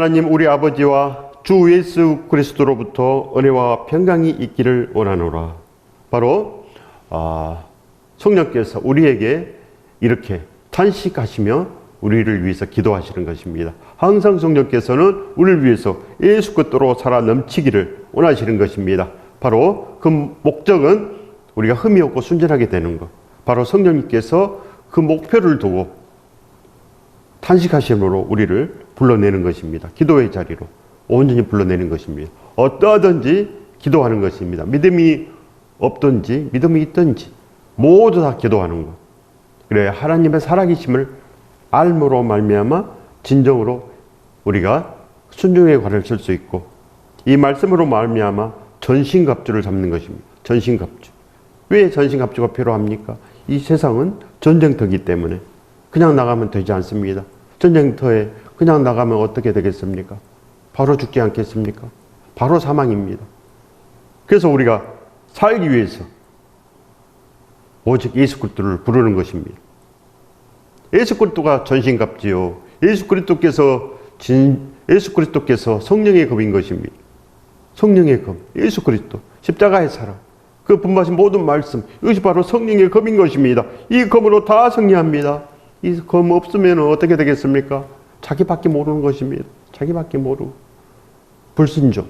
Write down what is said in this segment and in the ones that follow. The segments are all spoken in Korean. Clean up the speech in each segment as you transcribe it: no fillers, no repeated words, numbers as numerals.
하나님 우리 아버지와 주 예수 그리스도로부터 은혜와 평강이 있기를 원하노라. 바로 성령께서 우리에게 이렇게 탄식하시며 우리를 위해서 기도하시는 것입니다. 항상 성령께서는 우리를 위해서 예수 그리스도로 살아 넘치기를 원하시는 것입니다. 바로 그 목적은 우리가 흠이 없고 순전하게 되는 것. 바로 성령님께서 그 목표를 두고 탄식하심으로 우리를 불러내는 것입니다. 기도의 자리로 온전히 불러내는 것입니다. 어떠하든지 기도하는 것입니다. 믿음이 없든지 믿음이 있든지 모두 다 기도하는 것. 그래 하나님의 살아계심을 알므로 말미암아 진정으로 우리가 순종의 관을 쓸 수 있고 이 말씀으로 말미암아 전신갑주를 잡는 것입니다. 전신갑주. 왜 전신갑주가 필요합니까? 이 세상은 전쟁터이기 때문에 그냥 나가면 되지 않습니다. 전쟁터에 그냥 나가면 어떻게 되겠습니까? 바로 죽지 않겠습니까? 바로 사망입니다. 그래서 우리가 살기 위해서 오직 예수 그리스도를 부르는 것입니다. 예수 그리스도가 전신갑주요. 예수 그리스도께서 성령의 검인 것입니다. 성령의 검, 예수 그리스도, 십자가의 사랑, 그 분바신 모든 말씀, 이것이 바로 성령의 검인 것입니다. 이 검으로 다 승리합니다. 이 검 없으면 어떻게 되겠습니까? 자기밖에 모르는 것입니다. 자기밖에 모르고 불순종,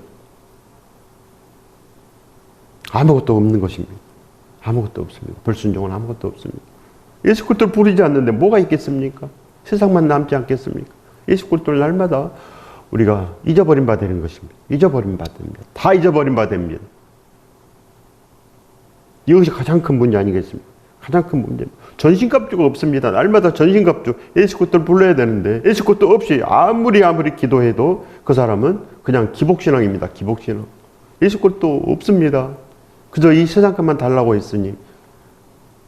아무것도 없는 것입니다. 아무것도 없습니다. 불순종은 아무것도 없습니다. 예수 그리스도를 부르지 않는데 뭐가 있겠습니까? 세상만 남지 않겠습니까? 예수 그리스도를 날마다 우리가 잊어버린 바 되는 것입니다. 잊어버린 바 됩니다. 다 잊어버린 바 됩니다. 이것이 가장 큰 문제 아니겠습니까? 가장 큰 문제입니다. 전신갑주가 없습니다. 날마다 전신갑주, 예수 그리스도를 불러야 되는데 예수 그리스도 없이 아무리 기도해도 그 사람은 그냥 기복신앙입니다. 기복신앙. 예수 그리스도 없습니다. 그저 이 세상 것만 달라고 했으니.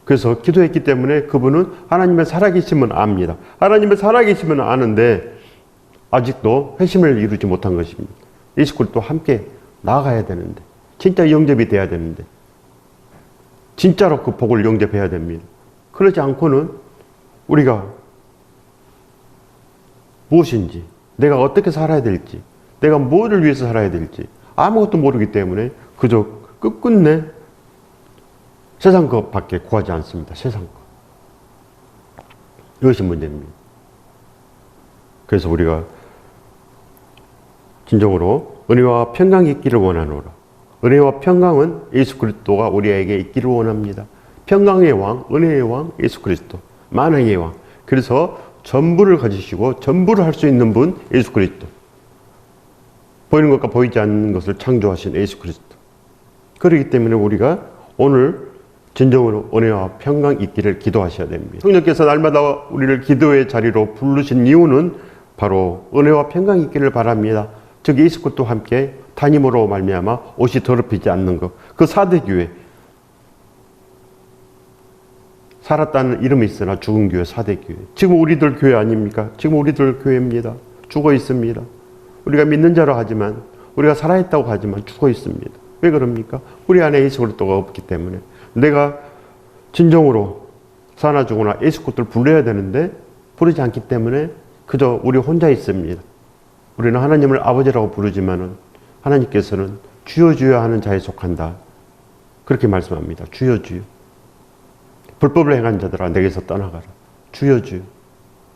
그래서 기도했기 때문에 그분은 하나님의 살아계심은 압니다. 하나님의 살아계심은 아는데 아직도 회심을 이루지 못한 것입니다. 예수 그리스도와 함께 나아가야 되는데 진짜 영접이 돼야 되는데 진짜로 그 복을 영접해야 됩니다. 그러지 않고는 우리가 무엇인지, 내가 어떻게 살아야 될지, 내가 무엇을 위해서 살아야 될지 아무것도 모르기 때문에 그저 끝끝내 세상 것밖에 구하지 않습니다. 세상 것. 이것이 문제입니다. 그래서 우리가 진정으로 은혜와 평강이 있기를 원하노라. 은혜와 평강은 예수 그리스도가 우리에게 있기를 원합니다. 평강의 왕, 은혜의 왕, 예수 그리스도, 만왕의 왕. 그래서 전부를 가지시고 전부를 할 수 있는 분 예수 그리스도. 보이는 것과 보이지 않는 것을 창조하신 예수 그리스도. 그렇기 때문에 우리가 오늘 진정으로 은혜와 평강 있기를 기도하셔야 됩니다. 성령께서 날마다 우리를 기도의 자리로 부르신 이유는 바로 은혜와 평강이 있기를 바랍니다. 즉 예수 그리스도와 함께 담임으로 말미암아 옷이 더럽히지 않는 것. 그 사대교회. 살았다는 이름이 있으나 죽은 교회 사대교회. 지금 우리들 교회 아닙니까? 지금 우리들 교회입니다. 죽어 있습니다. 우리가 믿는 자로 하지만 우리가 살아있다고 하지만 죽어 있습니다. 왜 그럽니까? 우리 안에 예수 그리스도가 없기 때문에. 내가 진정으로 사나 죽으나 예수 그리스도를 불러야 되는데 부르지 않기 때문에 그저 우리 혼자 있습니다. 우리는 하나님을 아버지라고 부르지만은 하나님께서는 주여 주여 하는 자에 속한다. 그렇게 말씀합니다. 주여 주여. 불법을 행한 자들아 내게서 떠나가라. 주여 주여.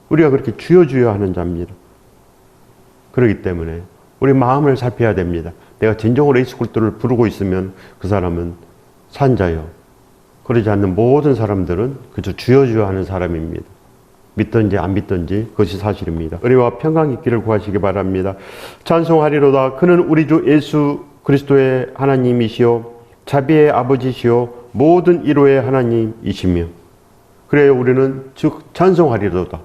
우리가 그렇게 주여 주여 하는 자입니다. 그렇기 때문에 우리 마음을 살펴야 됩니다. 내가 진정으로 예수 그리스도를 부르고 있으면 그 사람은 산자요. 그러지 않는 모든 사람들은 그저 주여 주여 하는 사람입니다. 믿든지 안 믿든지 그것이 사실입니다. 은혜와 평강 있기를 구하시기 바랍니다. 찬송하리로다. 그는 우리 주 예수 그리스도의 하나님이시요 자비의 아버지시요 모든 위로의 하나님이시며 그래야 우리는 즉 찬송하리로다.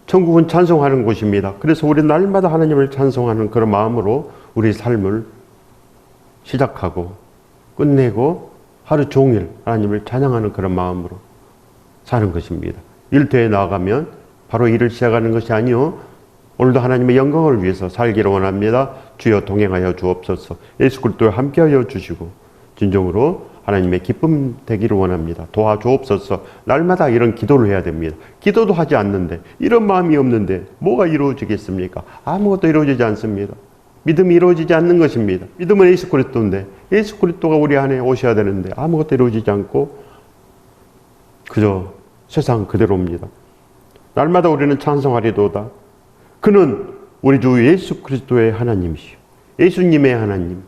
천국은 찬송하는 곳입니다. 그래서 우리 날마다 하나님을 찬송하는 그런 마음으로 우리 삶을 시작하고 끝내고 하루 종일 하나님을 찬양하는 그런 마음으로 사는 것입니다. 일터에 나아가면 바로 일을 시작하는 것이 아니요 오늘도 하나님의 영광을 위해서 살기를 원합니다. 주여 동행하여 주옵소서. 예수 그리스도와 함께하여 주시고 진정으로 하나님의 기쁨 되기를 원합니다. 도와주옵소서. 날마다 이런 기도를 해야 됩니다. 기도도 하지 않는데, 이런 마음이 없는데 뭐가 이루어지겠습니까? 아무것도 이루어지지 않습니다. 믿음이 이루어지지 않는 것입니다. 믿음은 예수 그리스도인데, 예수 그리스도가 우리 안에 오셔야 되는데 아무것도 이루어지지 않고 그저 세상 그대로입니다. 날마다 우리는 찬송하리도다. 그는 우리 주 예수 그리스도의 하나님이시오. 예수님의 하나님,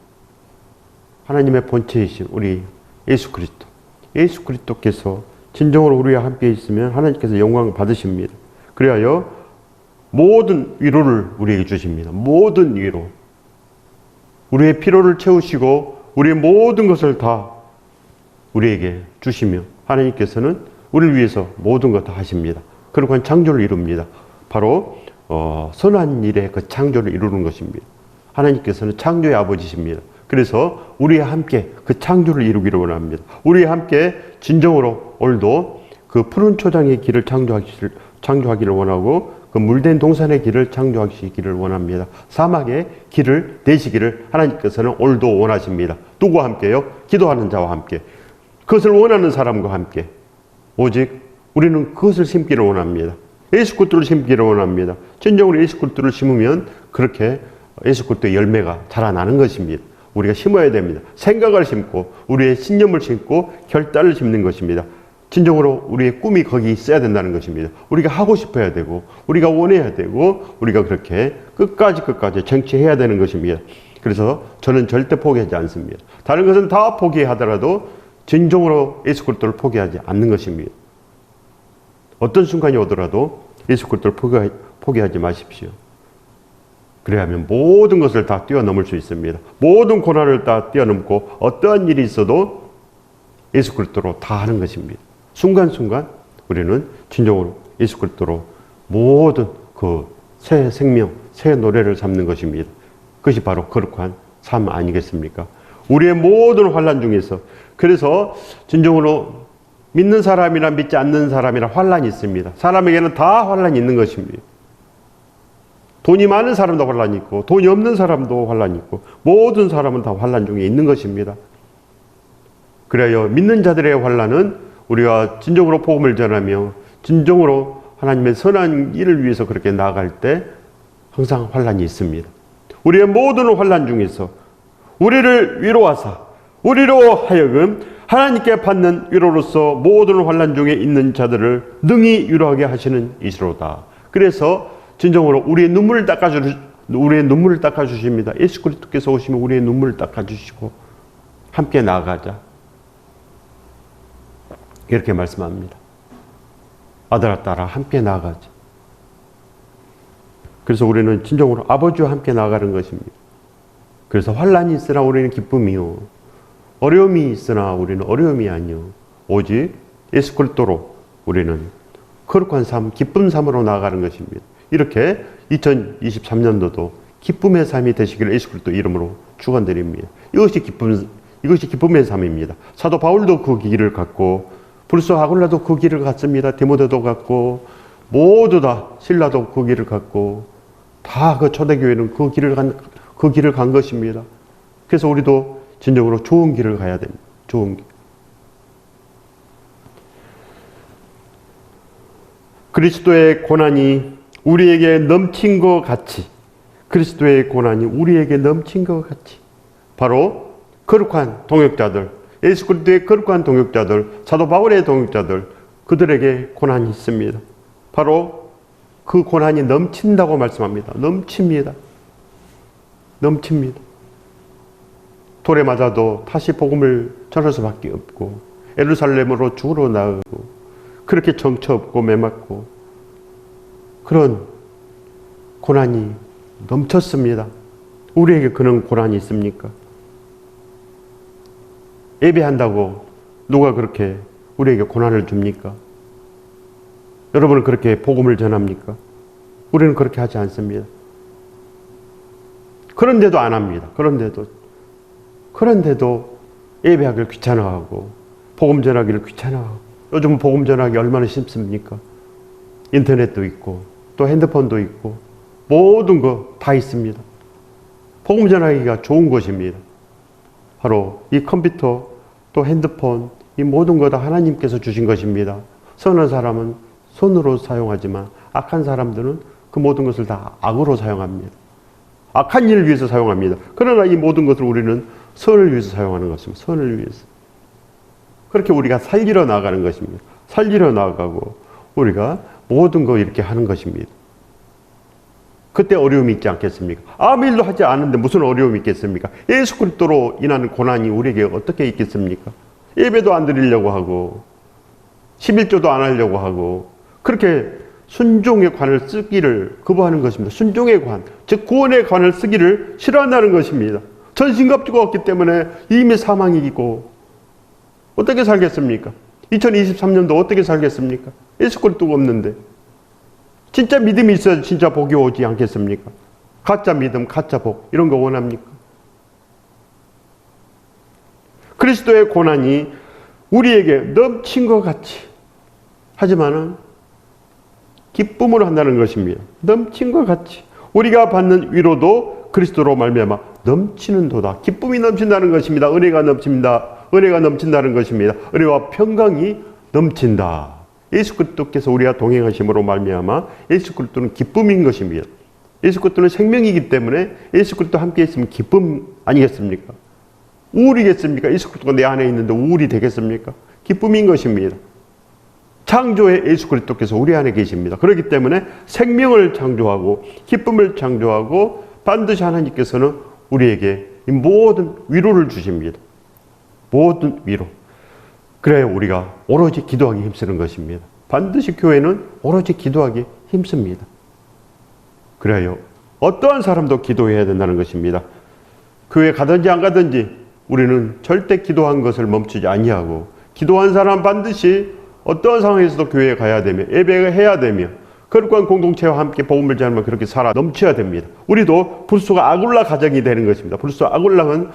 하나님의 본체이신 우리 예수 그리스도. 예수 그리스도께서 진정으로 우리와 함께 있으면 하나님께서 영광을 받으십니다. 그리하여 모든 위로를 우리에게 주십니다. 모든 위로. 우리의 피로를 채우시고 우리의 모든 것을 다 우리에게 주시며 하나님께서는 우리를 위해서 모든 것 다 하십니다. 그러고 창조를 이룹니다. 바로 선한 일의 그 창조를 이루는 것입니다. 하나님께서는 창조의 아버지십니다. 그래서 우리와 함께 그 창조를 이루기를 원합니다. 우리와 함께 진정으로 오늘도 그 푸른 초장의 길을 창조하기를 원하고 그 물된 동산의 길을 창조하시기를 원합니다. 사막의 길을 내시기를 하나님께서는 오늘도 원하십니다. 누구와 함께요? 기도하는 자와 함께. 그것을 원하는 사람과 함께. 오직 우리는 그것을 심기를 원합니다. 예수 그리스도를 심기를 원합니다. 진정으로 예수 그리스도를 심으면 그렇게 예수 그리스도의 열매가 자라나는 것입니다. 우리가 심어야 됩니다. 생각을 심고 우리의 신념을 심고 결단을 심는 것입니다. 진정으로 우리의 꿈이 거기 있어야 된다는 것입니다. 우리가 하고 싶어야 되고 우리가 원해야 되고 우리가 그렇게 끝까지 쟁취해야 되는 것입니다. 그래서 저는 절대 포기하지 않습니다. 다른 것은 다 포기하더라도 진정으로 예수 그리스도를 포기하지 않는 것입니다. 어떤 순간이 오더라도 예수 그리스도를 포기하지 마십시오. 그래야 하면 모든 것을 다 뛰어넘을 수 있습니다. 모든 고난을 다 뛰어넘고 어떠한 일이 있어도 예수 그리스도로 다 하는 것입니다. 순간순간 우리는 진정으로 예수 그리스도로 모든 그 새 생명, 새 노래를 삼는 것입니다. 그것이 바로 거룩한 삶 아니겠습니까? 우리의 모든 환난 중에서 그래서 진정으로 믿는 사람이나 믿지 않는 사람이나 환난이 있습니다. 사람에게는 다 환난이 있는 것입니다. 돈이 많은 사람도 환난이 있고 돈이 없는 사람도 환난이 있고 모든 사람은 다 환난 중에 있는 것입니다. 그래야 믿는 자들의 환난은 우리가 진정으로 복음을 전하며 진정으로 하나님의 선한 일을 위해서 그렇게 나아갈 때 항상 환난이 있습니다. 우리의 모든 환난 중에서 우리를 위로하사 우리로 하여금 하나님께 받는 위로로서 모든 환난 중에 있는 자들을 능히 위로하게 하시는 이시로다. 그래서 진정으로 우리의 눈물을 닦아주십니다. 예수 그리스도께서 오시면 우리의 눈물을 닦아주시고 함께 나아가자. 이렇게 말씀합니다. 아들아 딸아 함께 나아가자. 그래서 우리는 진정으로 아버지와 함께 나아가는 것입니다. 그래서 환난이 있으나 우리는 기쁨이요. 어려움이 있으나 우리는 어려움이 아니요. 오직 예수 그리스도로 우리는 거룩한 삶, 기쁜 삶으로 나아가는 것입니다. 이렇게 2023년도도 기쁨의 삶이 되시기를 예수 그리스도 이름으로 축원드립니다. 이것이 기쁨의 삶입니다. 사도 바울도 그 길을 갔고 불소 아굴라도 그 길을 갔습니다. 디모데도 갔고 모두 다 신라도 그 길을 갔고 다 그 초대교회는 그 길을 간 것입니다. 그래서 우리도 진정으로 좋은 길을 가야 됩니다. 좋은 길. 그리스도의 고난이 우리에게 넘친 것 같이 그리스도의 고난이 우리에게 넘친 것 같이 바로 거룩한 동역자들 예수 그리스도의 거룩한 동역자들 사도 바울의 동역자들 그들에게 고난이 있습니다. 바로 그 고난이 넘친다고 말씀합니다. 넘칩니다. 돌에 맞아도 다시 복음을 전할 수밖에 없고 예루살렘으로 죽으러 나가고 그렇게 정처 없고 매맞고 그런 고난이 넘쳤습니다. 우리에게 그런 고난이 있습니까? 예배한다고 누가 그렇게 우리에게 고난을 줍니까? 여러분은 그렇게 복음을 전합니까? 우리는 그렇게 하지 않습니다. 그런데도 안 합니다. 그런데도 예배하기를 귀찮아하고 복음 전하기를 귀찮아하고 요즘 복음 전하기 얼마나 쉽습니까? 인터넷도 있고 또 핸드폰도 있고 모든 거 다 있습니다. 복음 전하기가 좋은 것입니다. 바로 이 컴퓨터 또 핸드폰, 이 모든 거 다 하나님께서 주신 것입니다. 선한 사람은 선으로 사용하지만 악한 사람들은 그 모든 것을 다 악으로 사용합니다. 악한 일을 위해서 사용합니다. 그러나 이 모든 것을 우리는 선을 위해서 사용하는 것입니다. 선을 위해서. 그렇게 우리가 살리러 나가는 것입니다. 살리러 나가고 우리가 모든 거 이렇게 하는 것입니다. 그때 어려움이 있지 않겠습니까? 아무 일도 하지 않는데 무슨 어려움이 있겠습니까? 예수 그리스도로 인한 고난이 우리에게 어떻게 있겠습니까? 예배도 안 드리려고 하고 11조도 안 하려고 하고 그렇게 순종의 관을 쓰기를 거부하는 것입니다. 순종의 관, 즉 구원의 관을 쓰기를 싫어한다는 것입니다. 전신갑주가 없기 때문에 이미 사망이고 어떻게 살겠습니까? 2023년도 어떻게 살겠습니까? 예수 그리스도가 없는데 진짜 믿음이 있어야 진짜 복이 오지 않겠습니까? 가짜 믿음, 가짜 복 이런 거 원합니까? 그리스도의 고난이 우리에게 넘친 것 같이 하지만은 기쁨으로 한다는 것입니다. 넘친 것 같이 우리가 받는 위로도 그리스도로 말미암아 넘치는도다. 기쁨이 넘친다는 것입니다. 은혜가 넘칩니다. 은혜가 넘친다는 것입니다. 은혜와 평강이 넘친다. 예수 그리스도께서 우리와 동행하심으로 말미암아 예수 그리스도는 기쁨인 것입니다. 예수 그리스도는 생명이기 때문에 예수 그리스도 함께 있으면 기쁨 아니겠습니까? 우울이겠습니까? 예수 그리스도가 내 안에 있는데 우울이 되겠습니까? 기쁨인 것입니다. 창조의 예수 그리스도께서 우리 안에 계십니다. 그렇기 때문에 생명을 창조하고 기쁨을 창조하고 반드시 하나님께서는 우리에게 이 모든 위로를 주십니다. 모든 위로. 그래야 우리가 오로지 기도하기 힘쓰는 것입니다. 반드시 교회는 오로지 기도하기 힘씁니다. 그래요. 어떠한 사람도 기도해야 된다는 것입니다. 교회 가든지 안 가든지 우리는 절대 기도한 것을 멈추지 아니하고 기도한 사람 반드시 어떠한 상황에서도 교회에 가야 되며 예배를 해야 되며 거룩한 공동체와 함께 복음을 전하면 그렇게 살아 넘쳐야 됩니다. 우리도 불소가 아굴라 가정이 되는 것입니다. 불소 아굴라는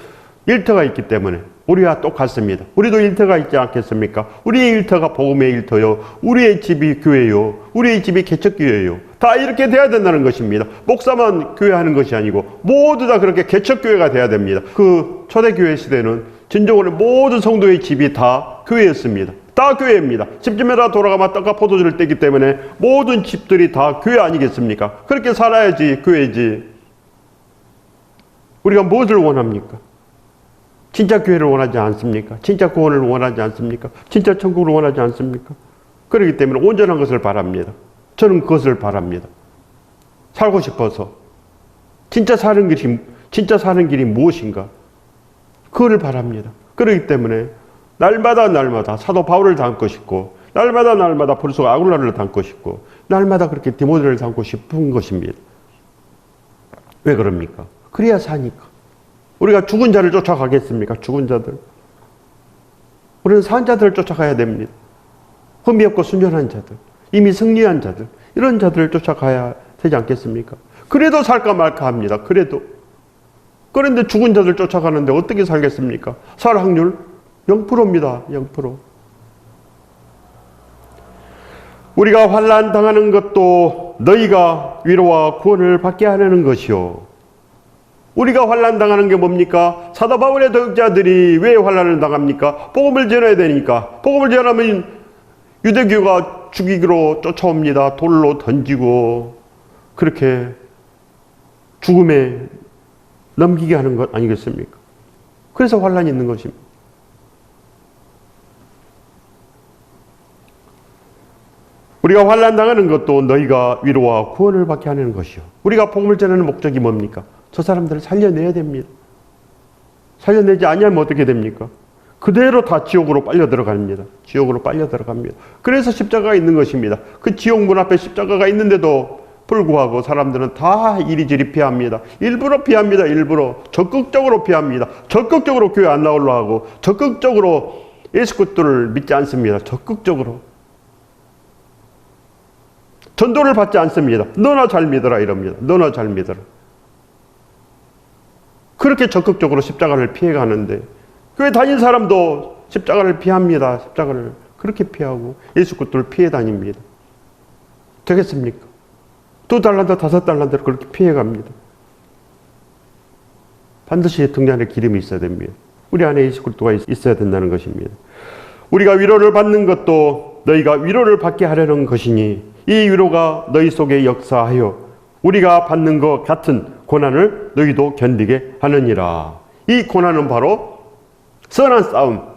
일터가 있기 때문에 우리와 똑같습니다. 우리도 일터가 있지 않겠습니까? 우리의 일터가 복음의 일터요. 우리의 집이 교회요. 우리의 집이 개척교회요. 다 이렇게 돼야 된다는 것입니다. 목사만 교회하는 것이 아니고 모두 다 그렇게 개척교회가 돼야 됩니다. 그 초대교회 시대는 진정으로 모든 성도의 집이 다 교회였습니다. 다 교회입니다. 집집마다 돌아가면 떡과 포도주를 떼기 때문에 모든 집들이 다 교회 아니겠습니까? 그렇게 살아야지 교회지. 우리가 무엇을 원합니까? 진짜 교회를 원하지 않습니까? 진짜 구원을 원하지 않습니까? 진짜 천국을 원하지 않습니까? 그렇기 때문에 온전한 것을 바랍니다. 저는 그것을 바랍니다. 살고 싶어서 진짜 사는 길이 무엇인가? 그거를 바랍니다. 그렇기 때문에 날마다 사도 바울을 닮고 싶고 날마다 불소 아굴라를 닮고 싶고 날마다 그렇게 디모데를 닮고 싶은 것입니다. 왜 그럽니까? 그래야 사니까. 우리가 죽은 자를 쫓아가겠습니까? 죽은 자들. 우리는 산 자들을 쫓아가야 됩니다. 흠이 없고 순전한 자들, 이미 승리한 자들, 이런 자들을 쫓아가야 되지 않겠습니까? 그래도 살까 말까 합니다. 그런데 죽은 자들 쫓아가는데 어떻게 살겠습니까? 살 확률 0%입니다. 0%. 우리가 환난 당하는 것도 너희가 위로와 구원을 받게 하려는 것이요. 우리가 환난 당하는 게 뭡니까? 사도 바울의 동역자들이 왜 환난을 당합니까? 복음을 전해야 되니까. 복음을 전하면 유대교가 죽이기로 쫓아옵니다. 돌로 던지고 그렇게 죽음에 넘기게 하는 것 아니겠습니까? 그래서 환난이 있는 것입니다. 우리가 환난 당하는 것도 너희가 위로와 구원을 받게 하는 것이요. 우리가 복음을 전하는 목적이 뭡니까? 저 사람들을 살려내야 됩니다. 살려내지 아니하면 어떻게 됩니까? 그대로 다 지옥으로 빨려 들어갑니다. 지옥으로 빨려 들어갑니다. 그래서 십자가가 있는 것입니다. 그 지옥 문 앞에 십자가가 있는데도 불구하고 사람들은 다 이리저리 피합니다. 일부러 피합니다. 일부러. 적극적으로 피합니다. 적극적으로 교회 안 나오려고 하고 적극적으로 예수 그리스도를 믿지 않습니다. 적극적으로. 전도를 받지 않습니다. 너나 잘 믿어라 이럽니다. 너나 잘 믿어라. 그렇게 적극적으로 십자가를 피해가는데 교회 다닌 사람도 십자가를 피합니다. 십자가를 그렇게 피하고 예수 그리스도를 피해 다닙니다. 되겠습니까? 2달란트, 5달란트를 그렇게 피해갑니다. 반드시 등잔에 기름이 있어야 됩니다. 우리 안에 예수 그리스도가 있어야 된다는 것입니다. 우리가 위로를 받는 것도 너희가 위로를 받게 하려는 것이니 이 위로가 너희 속에 역사하여 우리가 받는 것 같은 고난을 너희도 견디게 하느니라. 이 고난은 바로 선한 싸움,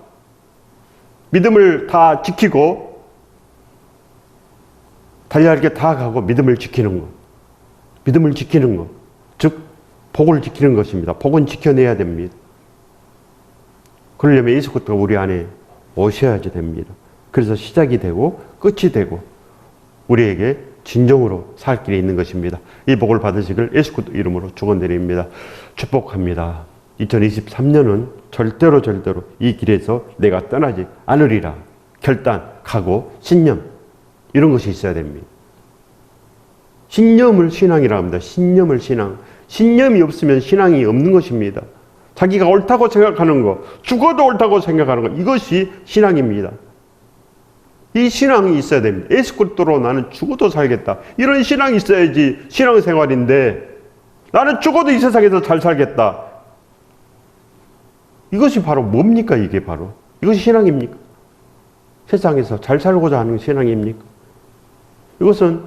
믿음을 다 지키고 달려갈 게 다 가고 믿음을 지키는 것, 믿음을 지키는 것, 즉 복을 지키는 것입니다. 복은 지켜내야 됩니다. 그러려면 예수 그리스도가 우리 안에 오셔야지 됩니다. 그래서 시작이 되고 끝이 되고 우리에게 진정으로 살 길이 있는 것입니다. 이 복을 받으시길 예수 그리스도 이름으로 축원드립니다. 축복합니다. 2023년은 절대로 이 길에서 내가 떠나지 않으리라. 결단, 각오, 신념 이런 것이 있어야 됩니다. 신념을 신앙이라 합니다. 신념을 신앙. 신념이 없으면 신앙이 없는 것입니다. 자기가 옳다고 생각하는 것, 죽어도 옳다고 생각하는 것, 이것이 신앙입니다. 이 신앙이 있어야 됩니다. 예수 그리스도로 나는 죽어도 살겠다. 이런 신앙이 있어야지 신앙생활인데 나는 죽어도 이 세상에서 잘 살겠다. 이것이 바로 뭡니까? 이게 바로 이것이 신앙입니까? 세상에서 잘 살고자 하는 신앙입니까? 이것은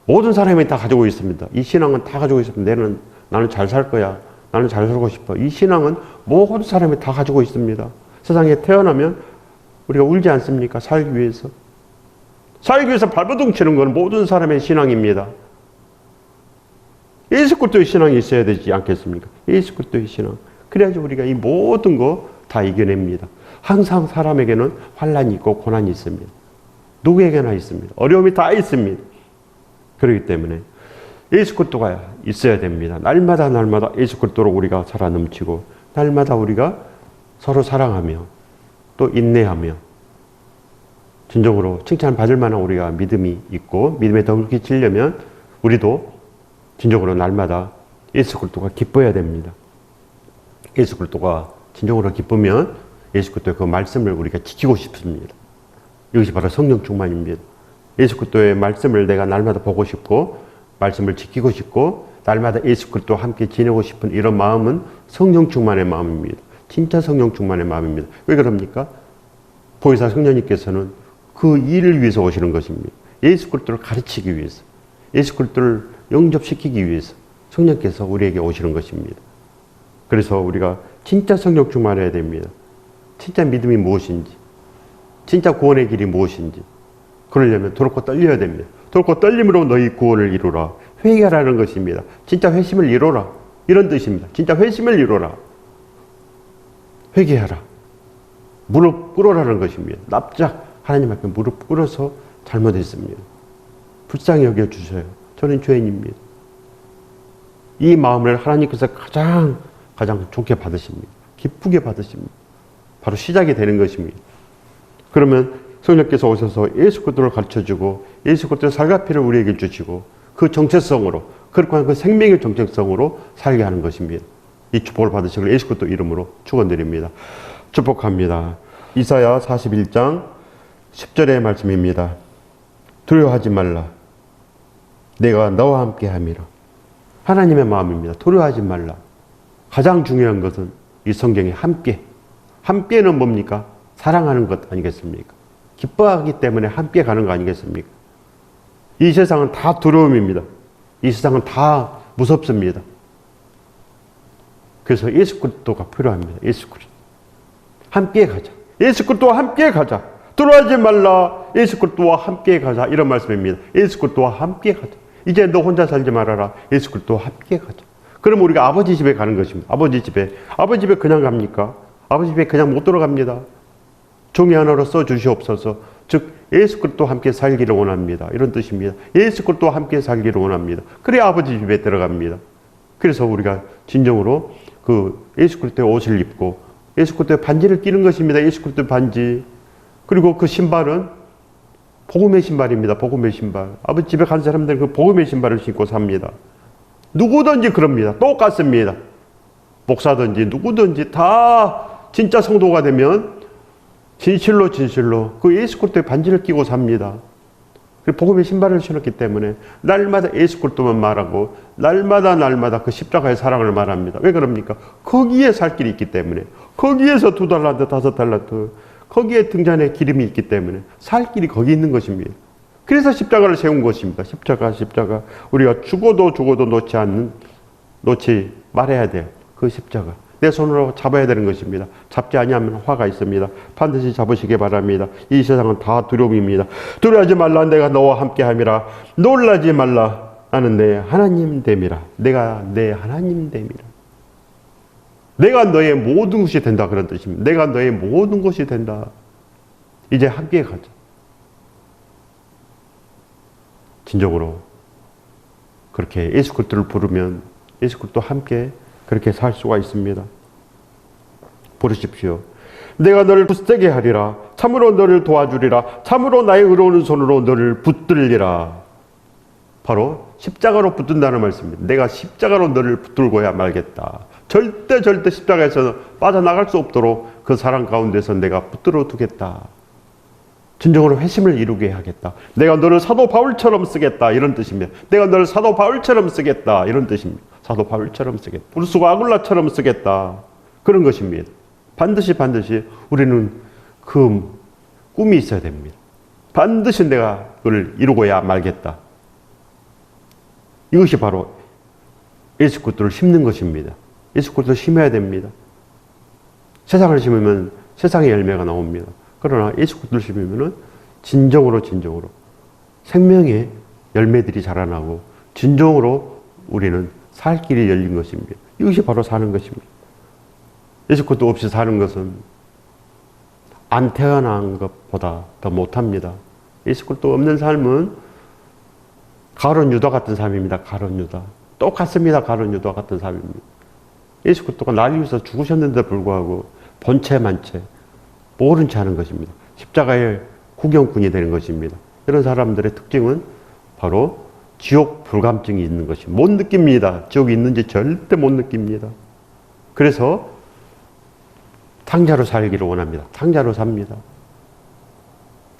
모든 사람이 다 가지고 있습니다. 이 신앙은 다 가지고 있습니다. 나는 잘 살 거야. 나는 잘 살고 싶어. 이 신앙은 모든 사람이 다 가지고 있습니다. 세상에 태어나면 우리가 울지 않습니까? 살기 위해서. 살기 위해서 발버둥 치는 건 모든 사람의 신앙입니다. 예수 그리스도의 신앙이 있어야 되지 않겠습니까? 예수 그리스도의 신앙. 그래야지 우리가 이 모든 거 다 이겨냅니다. 항상 사람에게는 환난이 있고 고난이 있습니다. 누구에게나 있습니다. 어려움이 다 있습니다. 그렇기 때문에 예수 그리스도가 있어야 됩니다. 날마다 예수 그리스도로 우리가 살아 넘치고 날마다 우리가 서로 사랑하며 또 인내하며 진정으로 칭찬받을 만한 우리가 믿음이 있고 믿음에 더 깊이치려면 우리도 진정으로 날마다 예수 그리스도가 기뻐야 됩니다. 예수 그리스도가 진정으로 기쁘면 예수 그리스도의 그 말씀을 우리가 지키고 싶습니다. 이것이 바로 성령 충만입니다. 예수 그리스도의 말씀을 내가 날마다 보고 싶고 말씀을 지키고 싶고 날마다 예수 그리스도와 함께 지내고 싶은 이런 마음은 성령 충만의 마음입니다. 진짜 성령 충만의 마음입니다. 왜 그럽니까? 보혜사 성령님께서는 그 일을 위해서 오시는 것입니다. 예수 그리스도를 가르치기 위해서, 예수 그리스도를 영접시키기 위해서 성령께서 우리에게 오시는 것입니다. 그래서 우리가 진짜 성령 충만해야 됩니다. 진짜 믿음이 무엇인지, 진짜 구원의 길이 무엇인지 그러려면 돌고 떨려야 됩니다. 돌고 떨림으로 너희 구원을 이루라. 회개하라는 것입니다. 진짜 회심을 이루라. 이런 뜻입니다. 진짜 회심을 이루라. 회개하라. 무릎 꿇어라는 것입니다. 납작 하나님 앞에 무릎 꿇어서 잘못했습니다. 불쌍히 여겨주세요. 저는 죄인입니다. 이 마음을 하나님께서 가장 좋게 받으십니다. 기쁘게 받으십니다. 바로 시작이 되는 것입니다. 그러면 성령께서 오셔서 예수 그리스도를 가르쳐주고 예수 그리스도의 살갑이를 우리에게 주시고 그 정체성으로 그 생명의 정체성으로 살게 하는 것입니다. 이 축복을 받으시길 예수 그리스도 이름으로 축원드립니다. 축복합니다. 이사야 41장 10절의 말씀입니다. 두려워하지 말라. 내가 너와 함께 함이라. 하나님의 마음입니다. 두려워하지 말라. 가장 중요한 것은 이 성경에 함께. 함께는 뭡니까? 사랑하는 것 아니겠습니까? 기뻐하기 때문에 함께 가는 거 아니겠습니까? 이 세상은 다 두려움입니다. 이 세상은 다 무섭습니다. 그래서 예수 그리스도가 필요합니다. 예수 그리스도. 함께 가자. 예수 그리스도와 함께 가자. 두려워하지 말라. 예수 그리스도와 함께 가자. 이런 말씀입니다. 예수 그리스도와 함께 가자. 이제 너 혼자 살지 말아라. 예수 그리스도와 함께 가자. 그럼 우리가 아버지 집에 가는 것입니다. 아버지 집에 그냥 갑니까? 아버지 집에 그냥 못 들어갑니다. 종이 하나로 써 주시옵소서. 즉 예수 그리스도와 함께 살기를 원합니다. 이런 뜻입니다. 예수 그리스도와 함께 살기를 원합니다. 그래야 아버지 집에 들어갑니다. 그래서 우리가 진정으로 그 예수 그리스도의 옷을 입고 예수 그리스도의 반지를 끼는 것입니다. 예수 그리스도의 반지. 그리고 그 신발은 복음의 신발입니다. 복음의 신발. 아버지 집에 간 사람들은 그 복음의 신발을 신고 삽니다. 누구든지 그럽니다. 똑같습니다. 목사든지 누구든지 다 진짜 성도가 되면 진실로 그 예수 그리스도의 반지를 끼고 삽니다. 복음의 신발을 신었기 때문에 날마다 예수 그리스도만 말하고 날마다 그 십자가의 사랑을 말합니다. 왜 그럽니까? 거기에 살 길이 있기 때문에, 거기에서 2달란트, 5달란트, 거기에 등잔에 기름이 있기 때문에 살 길이 거기 있는 것입니다. 그래서 십자가를 세운 것입니다. 십자가. 우리가 죽어도 놓지 말아야 돼요. 그 십자가. 내 손으로 잡아야 되는 것입니다. 잡지 아니하면 화가 있습니다. 반드시 잡으시기 바랍니다. 이 세상은 다 두려움입니다. 두려워하지 말라. 내가 너와 함께 함이라. 놀라지 말라. 나는 내 하나님 됨이라. 내가 내 하나님 됨이라. 내가 너의 모든 것이 된다. 그런 뜻입니다. 내가 너의 모든 것이 된다. 이제 함께 가자. 진정으로 그렇게 예수 그리스도를 부르면 예수 그리스도와 함께 그렇게 살 수가 있습니다. 부르십시오. 내가 너를 굳세게 하리라. 참으로 너를 도와주리라. 참으로 나의 의로운 손으로 너를 붙들리라. 바로 십자가로 붙든다는 말씀입니다. 내가 십자가로 너를 붙들고야 말겠다. 절대 십자가에서 빠져나갈 수 없도록 그 사랑 가운데서 내가 붙들어 두겠다. 진정으로 회심을 이루게 하겠다. 내가 너를 사도 바울처럼 쓰겠다. 이런 뜻입니다. 내가 너를 사도 바울처럼 쓰겠다. 이런 뜻입니다. 사도 바울처럼 쓰겠다. 브루스와 아굴라처럼 쓰겠다. 그런 것입니다. 반드시 우리는 그 꿈이 있어야 됩니다. 반드시 내가 그걸 이루고야 말겠다. 이것이 바로 예수 그리스도를 심는 것입니다. 예수 그리스도를 심어야 됩니다. 세상을 심으면 세상의 열매가 나옵니다. 그러나 예수 그리스도를 심으면 진정으로 생명의 열매들이 자라나고 진정으로 우리는 살 길이 열린 것입니다. 이것이 바로 사는 것입니다. 예수 그리스도 없이 사는 것은 안 태어난 것보다 더 못합니다. 예수 그리스도 없는 삶은 가룟 유다 같은 삶입니다. 가룟 유다. 똑같습니다. 가룟 유다 같은 삶입니다. 예수 그리스도가 날 위해서 죽으셨는데 불구하고 본체만체 모른 채 하는 것입니다. 십자가의 구경꾼이 되는 것입니다. 이런 사람들의 특징은 바로 지옥 불감증이 있는 것입니다. 못 느낍니다. 지옥이 있는지 절대 못 느낍니다. 그래서 탕자로 살기를 원합니다. 탕자로 삽니다.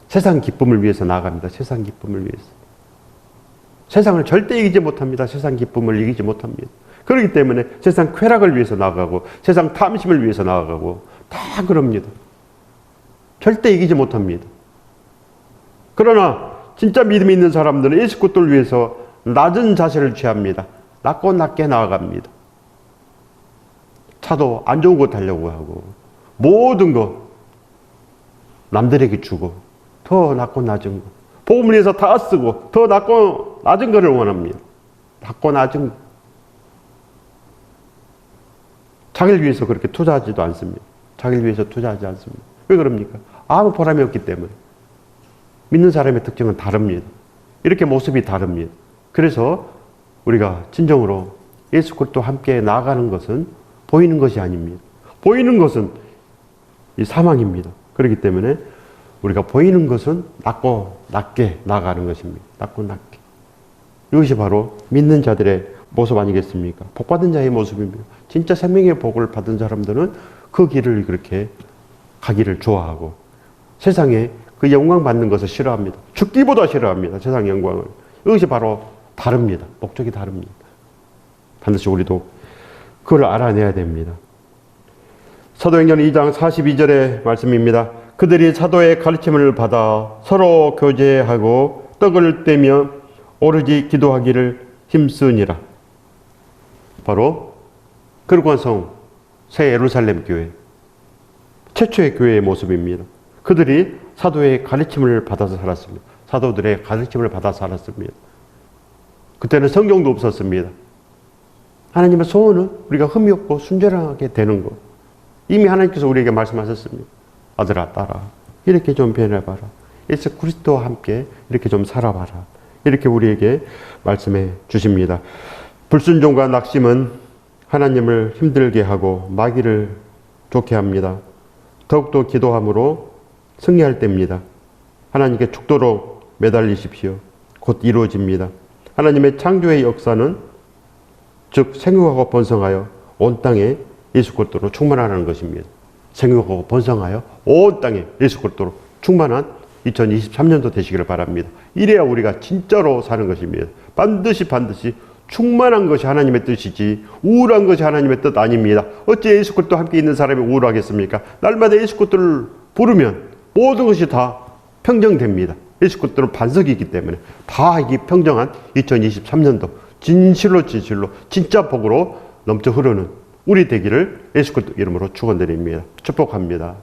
세상 기쁨을 위해서 나아갑니다. 세상 기쁨을 위해서. 세상을 절대 이기지 못합니다. 세상 기쁨을 이기지 못합니다. 그렇기 때문에 세상 쾌락을 위해서 나아가고 세상 탐심을 위해서 나아가고 다 그럽니다. 절대 이기지 못합니다. 그러나 진짜 믿음이 있는 사람들은 예수 그리스도를 위해서 낮은 자세를 취합니다. 낮게 나아갑니다. 차도 안 좋은 거 타려고 하고 모든 거 남들에게 주고 더 낮고 낮은 거 복음을 위해서 다 쓰고 더 낮고 낮은 거를 원합니다. 낮고 낮은 거. 자기를 위해서 그렇게 투자하지도 않습니다. 자기를 위해서 투자하지 않습니다. 왜 그럽니까? 아무 보람이 없기 때문에. 믿는 사람의 특징은 다릅니다. 이렇게 모습이 다릅니다. 그래서 우리가 진정으로 예수 그리스도와 함께 나아가는 것은 보이는 것이 아닙니다. 보이는 것은 이 사망입니다. 그렇기 때문에 우리가 보이는 것은 낮게 나아가는 것입니다. 낮게. 이것이 바로 믿는 자들의 모습 아니겠습니까? 복받은 자의 모습입니다. 진짜 생명의 복을 받은 사람들은 그 길을 그렇게 가기를 좋아하고 세상에 그 영광 받는 것을 싫어합니다. 죽기보다 싫어합니다. 세상 영광을. 이것이 바로 다릅니다. 목적이 다릅니다. 반드시 우리도 그걸 알아내야 됩니다. 사도행전 2장 42절의 말씀입니다. 그들이 사도의 가르침을 받아 서로 교제하고 떡을 떼며 오로지 기도하기를 힘쓰니라. 바로 거룩한 성 새 예루살렘 교회 최초의 교회의 모습입니다. 그들이 사도의 가르침을 받아서 살았습니다. 사도들의 가르침을 받아서 살았습니다. 그때는 성경도 없었습니다. 하나님의 소원은 우리가 흠이 없고 순전하게 되는 것. 이미 하나님께서 우리에게 말씀하셨습니다. 아들아, 딸아, 이렇게 좀 변해봐라. 예수 그리스도와 함께 이렇게 좀 살아봐라. 이렇게 우리에게 말씀해 주십니다. 불순종과 낙심은 하나님을 힘들게 하고 마귀를 좋게 합니다. 더욱더 기도함으로 승리할 때입니다. 하나님께 죽도록 매달리십시오. 곧 이루어집니다. 하나님의 창조의 역사는 즉 생육하고 번성하여 온 땅에 예수 그리스도로 충만하라는 것입니다. 생육하고 번성하여 온 땅에 예수 그리스도로 충만한 2023년도 되시기를 바랍니다. 이래야 우리가 진짜로 사는 것입니다. 반드시 충만한 것이 하나님의 뜻이지 우울한 것이 하나님의 뜻 아닙니다. 어찌 예수 그리스도와 함께 있는 사람이 우울하겠습니까? 날마다 예수 그리스도를 부르면 모든 것이 다 평정됩니다. 예수 그리스도는 반석이기 때문에 다 이게 평정한 2023년도 진실로 진짜 복으로 넘쳐 흐르는 우리 되기를 예수 그리스도 이름으로 축원드립니다. 축복합니다.